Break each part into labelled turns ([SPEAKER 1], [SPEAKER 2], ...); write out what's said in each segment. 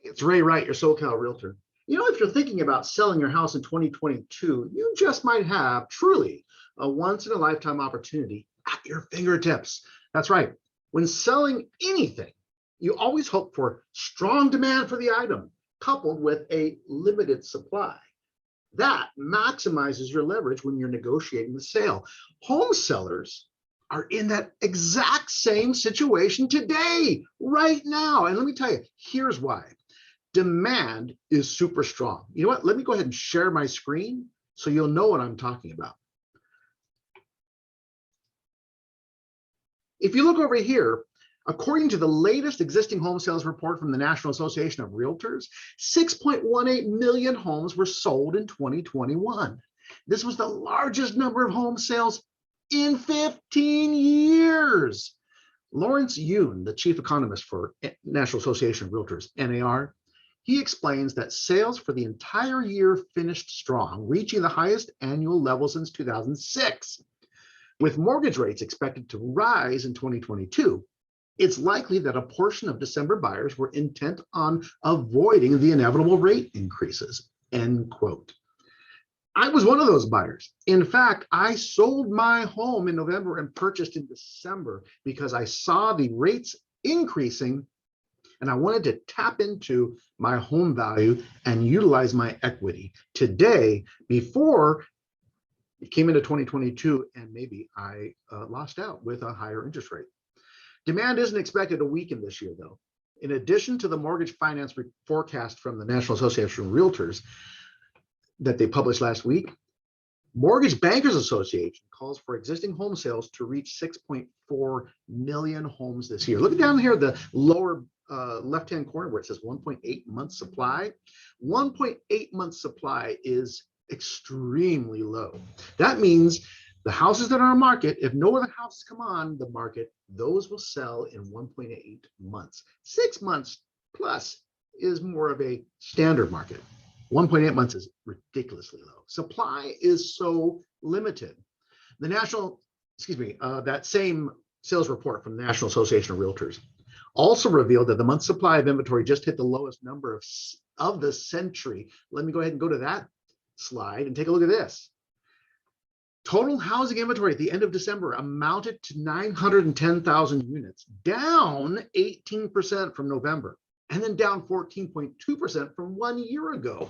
[SPEAKER 1] It's Ray Wright, your SoCal Realtor. You know, if you're thinking about selling your house in 2022, you just might have truly a once in a lifetime opportunity at your fingertips. That's right. When selling anything, you always hope for strong demand for the item coupled with a limited supply. That maximizes your leverage when you're negotiating the sale. Home sellers are in that exact same situation today, right now. And let me tell you, here's why. Demand is super strong. You know what? Let me go ahead and share my screen so you'll know what I'm talking about. If you look over here, according to the latest existing home sales report from the National Association of Realtors, 6.18 million homes were sold in 2021. This was the largest number of home sales in 15 years. Lawrence Yun, the chief economist for National Association of Realtors, N.A.R., he explains that sales for the entire year finished strong, reaching the highest annual level since 2006. With mortgage rates expected to rise in 2022, it's likely that a portion of December buyers were intent on avoiding the inevitable rate increases, end quote. I was one of those buyers. In fact, I sold my home in November and purchased in December because I saw the rates increasing and I wanted to tap into my home value and utilize my equity today before it came into 2022 and maybe I lost out with a higher interest rate. Demand isn't expected to weaken this year, though. In addition to the mortgage finance forecast from the National Association of Realtors that they published last week, Mortgage Bankers Association calls for existing home sales to reach 6.4 million homes this year. Look down here, the lower left-hand corner where it says 1.8 months supply. 1.8 months supply is extremely low. That means the houses that are on market, if no other houses come on the market, those will sell in 1.8 months. 6 months plus is more of a standard market. 1.8 months is ridiculously low. Supply is so limited. The that same sales report from the National Association of Realtors also revealed that the month supply of inventory just hit the lowest number of the century. Let me go ahead and go to that slide and take a look at this. Total housing inventory at the end of December amounted to 910,000 units, down 18% from November, and then down 14.2% from 1 year ago.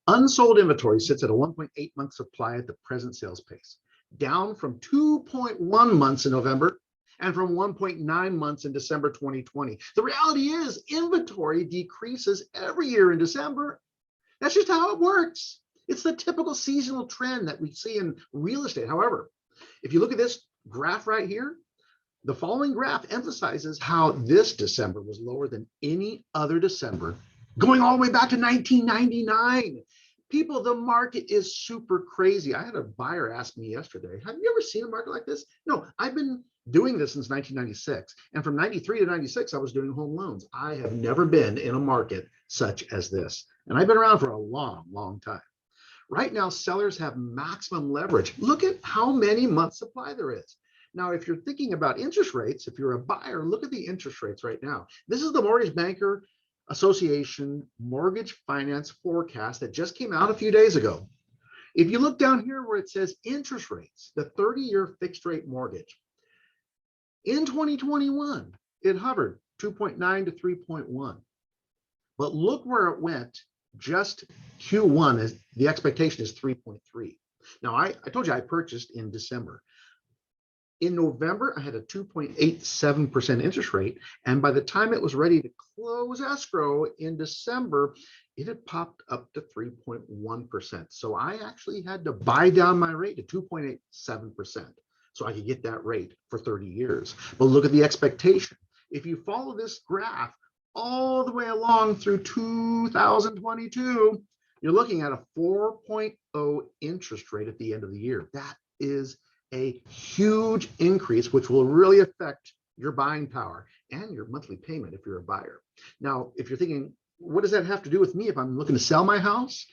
[SPEAKER 1] Unsold inventory sits at a 1.8 month supply at the present sales pace, down from 2.1 months in November and from 1.9 months in December 2020. The reality is inventory decreases every year in December. That's just how it works. It's the typical seasonal trend that we see in real estate. However, if you look at this graph right here, the following graph emphasizes how this December was lower than any other December, going all the way back to 1999. People, the market is super crazy. I had a buyer ask me yesterday, have you ever seen a market like this? No, I've been doing this since 1996. And from 93 to 96, I was doing home loans. I have never been in a market such as this. And I've been around for a long, long time. Right now, sellers have maximum leverage. Look at how many months supply there is. Now, if you're thinking about interest rates, if you're a buyer, look at the interest rates right now. This is the Mortgage Banker Association mortgage finance forecast that just came out a few days ago. If you look down here where it says interest rates, the 30-year fixed rate mortgage, in 2021, it hovered 2.9 to 3.1. But look where it went. Just Q1 is the expectation is 3.3. Now I told you I purchased in December. In November, I had a 2.87% interest rate. And by the time it was ready to close escrow in December, it had popped up to 3.1%. So I actually had to buy down my rate to 2.87% so I could get that rate for 30 years. But look at the expectation. If you follow this graph all the way along through 2022, you're looking at a 4.0 interest rate at the end of the year. That is a huge increase, which will really affect your buying power and your monthly payment if you're a buyer. Now, if you're thinking, what does that have to do with me if I'm looking to sell my house?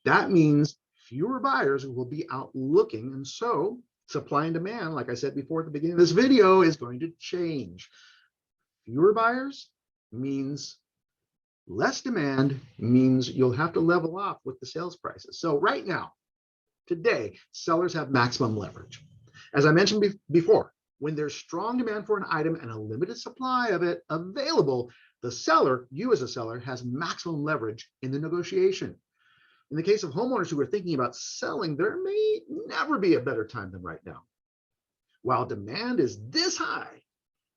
[SPEAKER 1] That means fewer buyers will be out looking. And so supply and demand, like I said before at the beginning of this video, is going to change. Fewer buyers means Less demand means you'll have to level off with the sales prices. So right now, today, sellers have maximum leverage. As I mentioned before, when there's strong demand for an item and a limited supply of it available, the seller, you as a seller, has maximum leverage in the negotiation. In the case of homeowners who are thinking about selling, there may never be a better time than right now. While demand is this high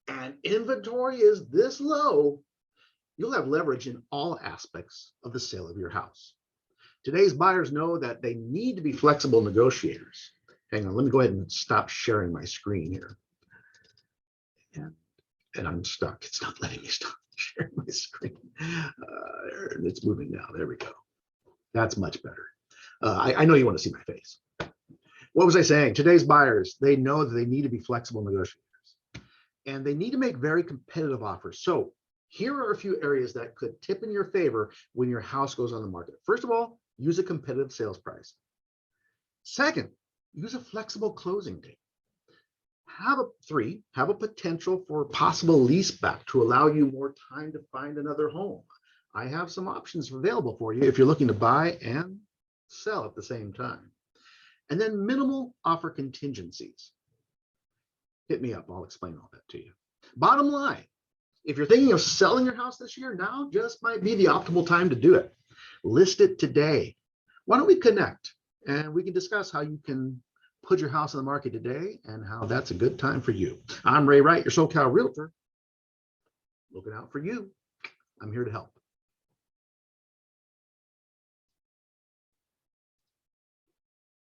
[SPEAKER 1] and inventory is this low, you'll have leverage in all aspects of the sale of your house. Today's buyers know that they need to be flexible negotiators. Hang on, let me go ahead and stop sharing my screen here. And I'm stuck. It's not letting me stop sharing my screen. It's moving now. There we go. That's much better. I know you want to see my face. What was I saying? Today's buyers, they know that they need to be flexible negotiators and they need to make very competitive offers. So here are a few areas that could tip in your favor when your house goes on the market. First of all, use a competitive sales price. Second, use a flexible closing date. Have a potential for possible lease back to allow you more time to find another home. I have some options available for you if you're looking to buy and sell at the same time. And then minimal offer contingencies. Hit me up, I'll explain all that to you. Bottom line, if you're thinking of selling your house this year, now just might be the optimal time to do it. List it today. Why don't we connect and we can discuss how you can put your house on the market today and how that's a good time for you. I'm Ray Wright, your SoCal Realtor. Looking out for you. I'm here to help.